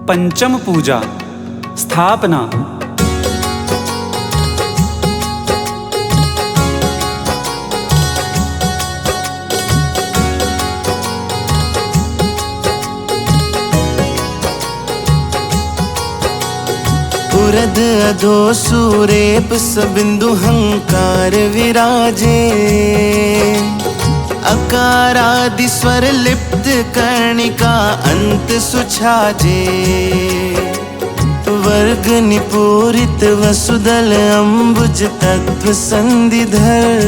पंचम पूजा स्थापना। उरद अधो सूरेप सबिंदु हंकार विराजे, अकारादि स्वर लिप्त कर्णिका अंत सुछाजे। वर्ग निपूरित वसुदल अम्बुज तत्व संधिधर,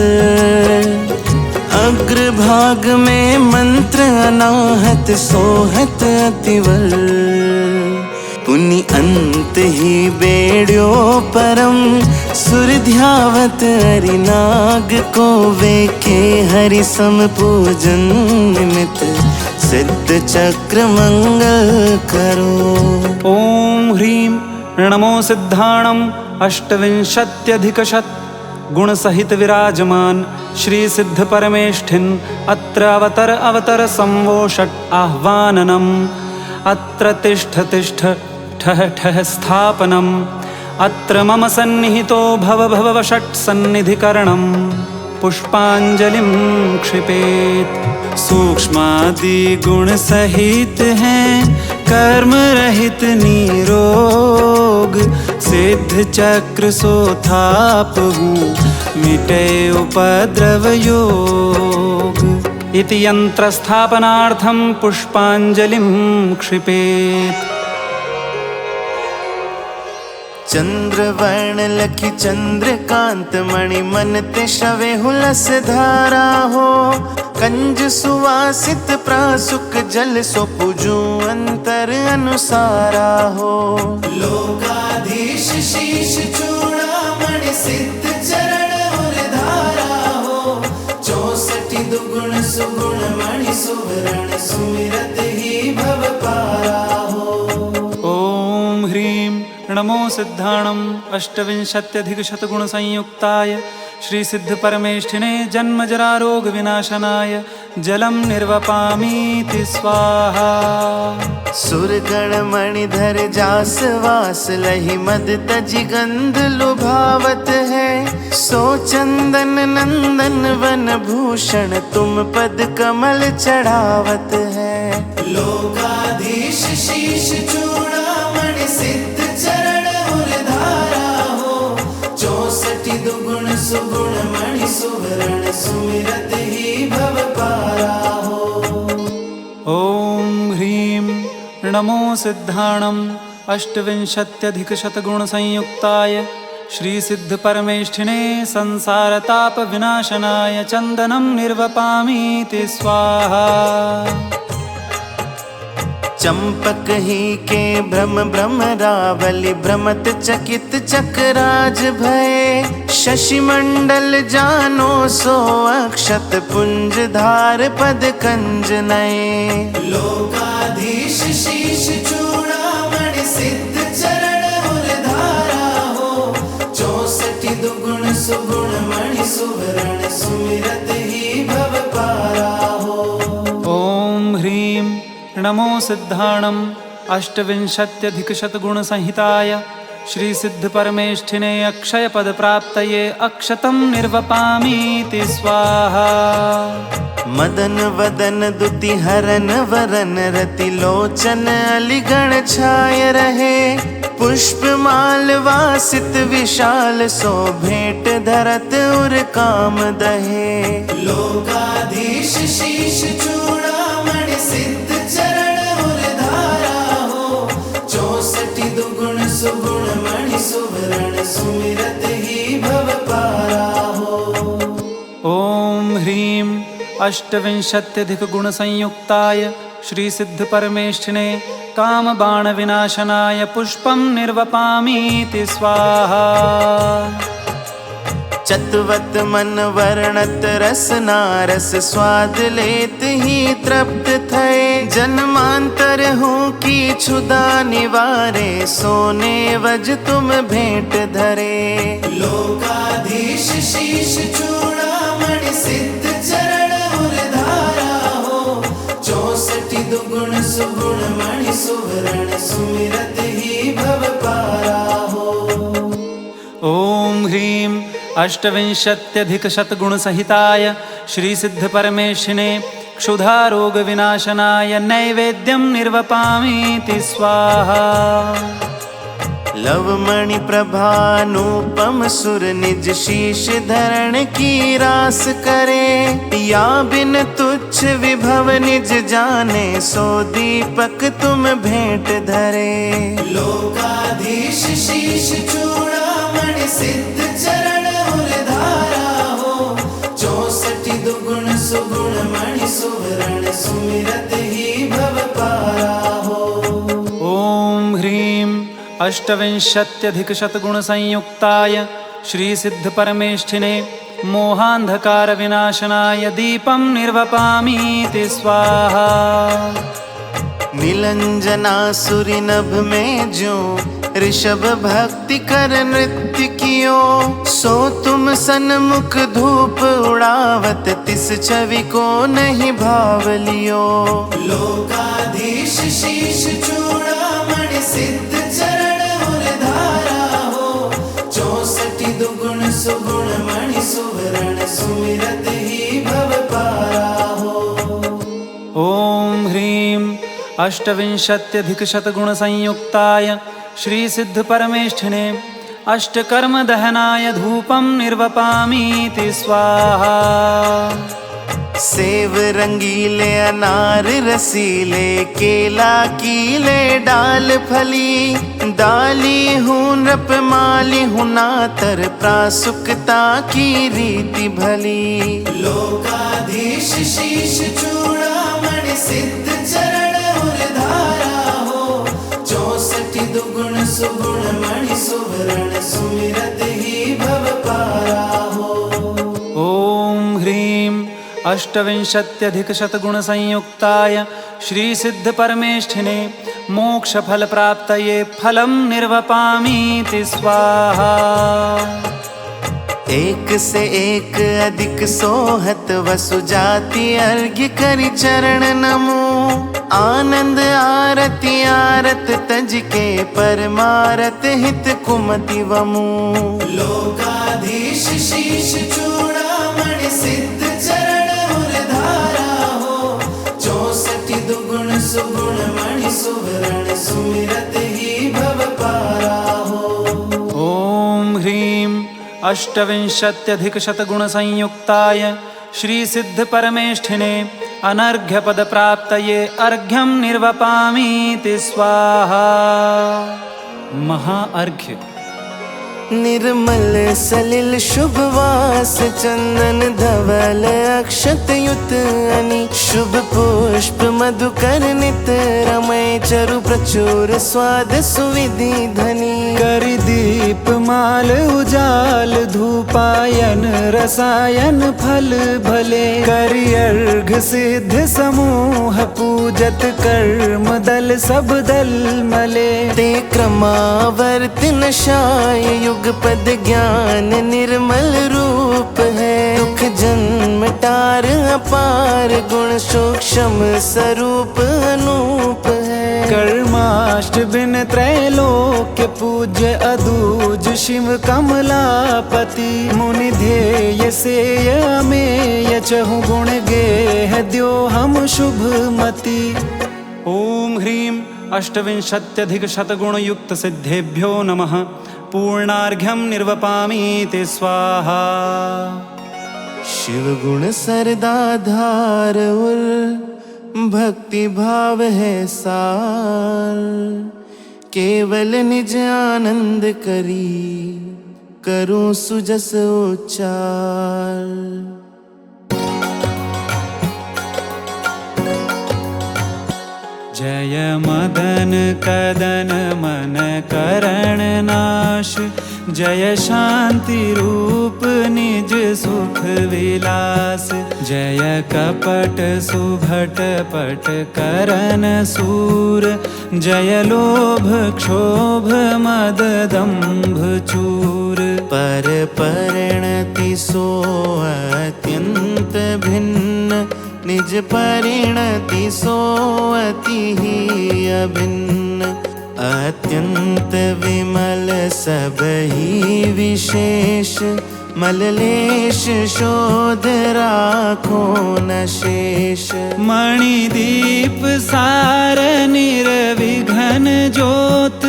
अग्रभाग में मंत्र अनाहत सोहत अतिवर। पुनि अंत ही बेड़्यो परम सुर ध्यावत हरिनाग को वेखे हरि सम पूजन निमित्त सिद्ध चक्र मंगल करो। ओम ह्रीं नमो सिद्धाणम अष्टविंशत्यधिकशत गुण सहित विराजमान श्री सिद्ध परमेष्ठिन अत्र अवतर संवोषट आह्वाननम। अत्र तिष्ठ तिष्ठ ठह ठह स्थापनम। अत्र मम सन्निहितो भव षट् सन्निधिकरणम। पुष्पांजलिं क्षिपेत्। सूक्ष्मादि गुण सहित हैं कर्म रहित निरोग, सिद्ध चक्र सोथाप हूँ मिटे उपद्रव योग। इति यंत्र स्थापनार्थं पुष्पांजलिं क्षिपेत्। चंद्रवर्ण लखि चंद्रकांत मणि मन ते शवे हुलस धारा हो। कंज सुवासित प्रासुक जल सो पूजू अंतर अनुसारा हो। लोकाधीश शीश चूड़ामणि सिद्ध चरण उर धारा हो। 64 दुगुण सुगुण मणि सुवर्ण सुमिरत ही भव पारा हो। ओम ह्रीं नमो सिद्धाणम अष्टविंशत्यधिकशत गुण संयुक्ताय श्री सिद्ध परमेष्ठिने जन्म जरा रोग विनाशनाय जलम निर्वपामीति स्वाहा। सुरगण मणिधर जास वास लहि मद तजि गंध लुभावत है। सो चंदन नंदन वन भूषण तुम पद कमल चढ़ावत है। लोकाधीश शीश चूड़ामणि सिद्ध चरण उर धारा हो। 64 दुगुण सुगुण मणि सुवर्ण सुमिरत ही भव पारा हो। ओम ह्रीं नमो सिद्धाणम अष्टविंशत्यधिकशत गुण संयुक्ताय श्री सिद्ध परमेष्ठिने संसार ताप विनाशनाय चंदनम निर्वपामीति स्वाहा। चंपक ही के भ्रम भ्रमरावलि भ्रमत चकित चक्राज भय। शशि मंडल जानो सो अक्षत पुंज धार पद कंज नये। लोकाधीश शीश चूड़ामणि सिद्ध चरण उर धारा हो। 64 दुगुण सुगुण मणि सुवर्ण सुमिरत ही भव पारा हो। ओम ह्रीं नमो सिद्धाणम अष्टविंशत्यधिकशत गुण संहिताय श्री सिद्ध परमेष्ठिने अक्षय पद प्राप्तये अक्षतम निर्वपामीति स्वाहा। मदन वदन दुति हरन वरन रति लोचन अलिगण छाय रहे। पुष्प माल वासित विशाल सो भेंट धरत उर काम दहे। लोकाधीश शीश चूड़ामणि सिद्ध चरण उर धारा हो। 64 दुगुण सुगुण मणि सुवर्ण सुमिरत ही भव पारा हो। ओम ह्रीं अष्टविंशत्यधिक गुण संयुक्ताय श्री सिद्ध परमेष्ठिने काम बाण विनाशनाय पुष्पम निर्वपामीति स्वाहा। चतुवत मन वर्णत रस नारस स्वाद लेत ही तृप्त थए। जन्मांतर हूँ की क्षुदा निवारे सोने वज तुम भेंट धरे। लोकाधीश शीश चूड़ामणि सिद्ध चरण उर धारा हो। 64 दुगुण सुगुण मणि सुवरण सुमिरत ही भव पारा हो। ॐ ह्रीं अष्टविंशत्यधिकशतगुणसहिताय श्रीसिद्धपरमेष्ठिने क्षुधारोगविनाशनाय नैवेद्यं निर्वपामीति स्वाहा। लवमणि प्रभानुपम सुर निज शीश धरण की रास करे। या बिन तुच्छ विभव निज जाने सो दीपक तुम भेंट धरे। लोकाधीश शीश चूड़ामणि सिद्ध चरण उरधारा हो। 64 दुगुण सुगुण मणि सुवरण सुमिरत ही भव पारा हो। ॐ ह्रीं अष्टविंशत्यधिकशतगुणसंयुक्ताय श्रीसिद्धपरमेष्ठिने मोहान्धकारविनाशनाय दीपं निर्वपामीति स्वाहा। नीलंजनासुरी नभ में जो ऋषभ भक्ति कर नृत्य कियो। सो तुम सन्मुख धूप उड़ावत तिस छवि को नहीं भाव लियो। लोकाधीश शीश चूड़ामणि सिद्ध चरण उरधारा हो। 64 दुगुण सुगुण मणि सुवरण सुमिरत ही भव पारा हो। ॐ ह्रीं अष्टविंशत्यधिकशतगुणसंयुक्ताय श्रीसिद्धपरमेष्ठिने अष्टकर्मदहनाय धूपं निर्वपामीति स्वाहा। सेव रंगीले अनार रसीले केला कीले डाल फली। डाली हूँ नृप माली हूँ नातर प्रासुकता की रीति भली। लोकाधीश शीश चूड़ामणि सिद्ध चरण उरधारा हो। 64 दुगुण सुगुण मणि सुवरण सुमिरत ही भव पारा हो। ॐ ह्रीं अष्टविंशत्यधिकशतगुणसंयुक्ताय श्रीसिद्धपरमेष्ठिने मोक्षफलप्राप्तये फलं निर्वपामीति स्वाहा। एक से एक अधिक सोहत वसु जाति अर्घ्य करि चरण नमो। आनंद आरती आरत तज के परमारत हित कुमति वमु। लोकाधीश शीश चूड़ामणि सिद्ध चरण उरधारा हो। 64 दुगुण सुगुण मणि सुवरण सुमिरत ही भव पारा हो। ॐ ह्रीं अष्टविंशत्यधिकशतगुणसंयुक्ताय श्रीसिद्धपरमेष्ठिने अनर्घ्यपदप्राप्तये अर्घ्यं निर्वपामीति स्वाहा। महाअर्घ्य। निर्मल सलिल शुभवास चंदन धवल अक्षत युत अनि। शुभ पुष्प मधुकर नित रमय चरु प्रचुर स्वाद सुविधि धनी। कर दीप माल उजाल धूपायन रसायन फल भले। करि अर्घ सिद्ध समूह पूजत कर्म दल सब दल मले। ते क्रमावर्त नशाय युग पद ज्ञान निर्मल रूप है। दुख जन्म टार अपार गुण सूक्ष्म स्वरूप अनूप है। कर्माष्ट बिन त्रैलोक्य पूज्य अदूज शिव कमलापति। मुनि ध्येय सेय अमेय चहु गुण गेह द्यो हम शुभ मति। ॐ ह्रीं अष्टविंशत्यधिकशतगुणयुक्त सिद्धेभ्यो नमः। पूर्णार्घ्यं निर्वपामीति स्वाहा। शिव गुण सरदाधार उर भक्ति भाव है सार। केवल निज आनंद करी करूं सुजस उच्चार। जय मदन कदन मन करण नाश। जय शांति रूप निज सुख विलास। जय कपट सुभट पट करन सूर। जय लोभ क्षोभ मद दंभ चूर। पर परिणति सो अत्यंत भिन्न निज परिणति सोअति ही अभिन्न। अत्यंत विमल सबहि विशेष, मललेश शोध राखो न शेष। मणिदीप सार निर्विघ्न ज्योत,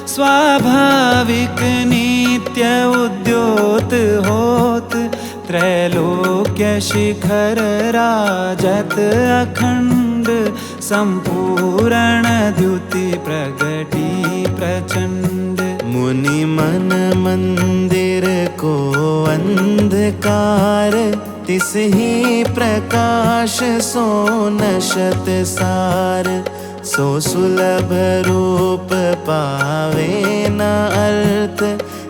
स्वाभाविक नित्य उद्योत होत। त्रैलोक्य शिखर राजत अखंड, संपूर्ण द्युति प्रगटी प्रचंड। मुनि मन मंदिर को अंधकार, तिस ही प्रकाश सो नशत सार। सो सुलभ रूप पावे न अर्थ,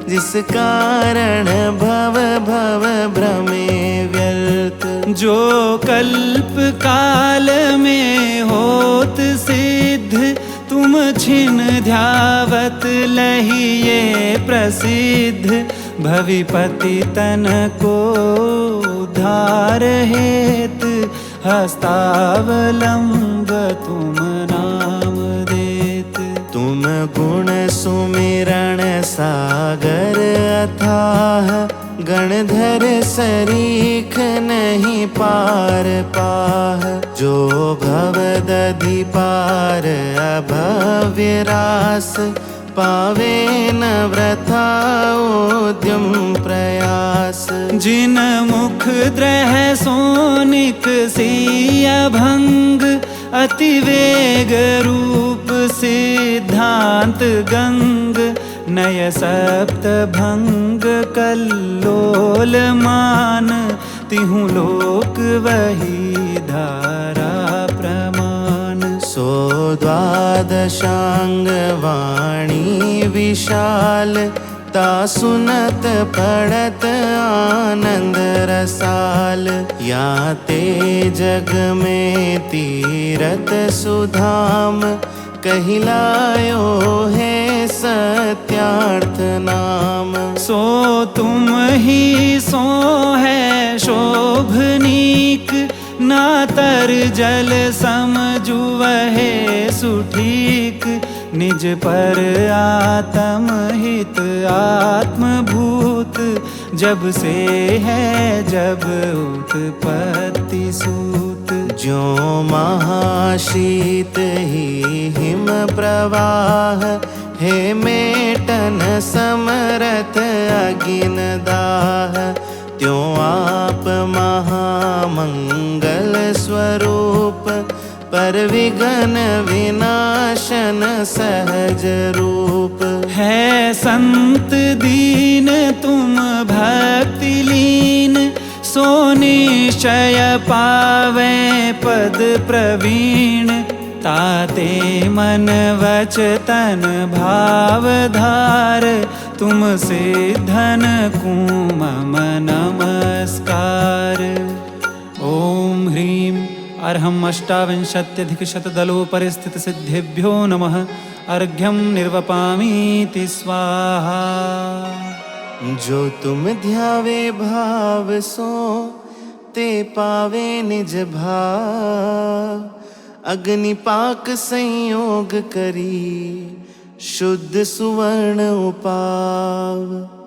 जिस कारण भव भव भ्रमे व्यर्थ। जो कल्प काल में होत सिद्ध, तुम छिन ध्यावत लहिए प्रसिद्ध। भविपति तन को उद्धार हेत, हस्तावलंब तुम नाम देत। तुम गुण सुमिरण सागर अथाह, गणधर सरीख नहीं पार पाह। जो भवदधि पार अभव्य रास, पावे न वृथा उद्यम प्रयास। जिन मुख द्रह सोनिक सिय भंग, अति वेग रूप सिद्धांत गंग। नय सप्त भंग कल्लोल मान, तिहु लोक वही धारा प्रमाण। सो द्वादशांग वाणी विशाल, ता सुनत पड़त आनंद रसाल। या ते जग में तीरथ सुधाम, कहिलायो है सत्यार्थ नाम। सो तुम ही सो है शोभनीक, ना तर जल समझुवहे सुठीक। निज पर आत्म हित आत्मभूत, जब से है जब उत्पत्ति सूत। जो महाशीत ही हिम प्रवाह, हे मेटन समरथ अगिन दाह। त्यों आप महामंगल स्वरूप, पर विघ्न विनाशन सहज रूप। है संत दीन तुम भक्ति लीन, सो निश्चय पावे पद प्रवीण। ताते मन वच तन भाव धार, तुम सिद्धन को मम नमस्कार। ओम ह्रीं अर्हम् अष्टाविंशत्यधिकशतदलोपरिस्थितसिद्धिभ्यो नमः। अर्घ्यं निर्वपामीति स्वाहा। जो तुम ध्यावे भाव सो, ते पावे निज भाव। अग्निपाक संयोग करी, शुद्ध सुवर्ण उपाव।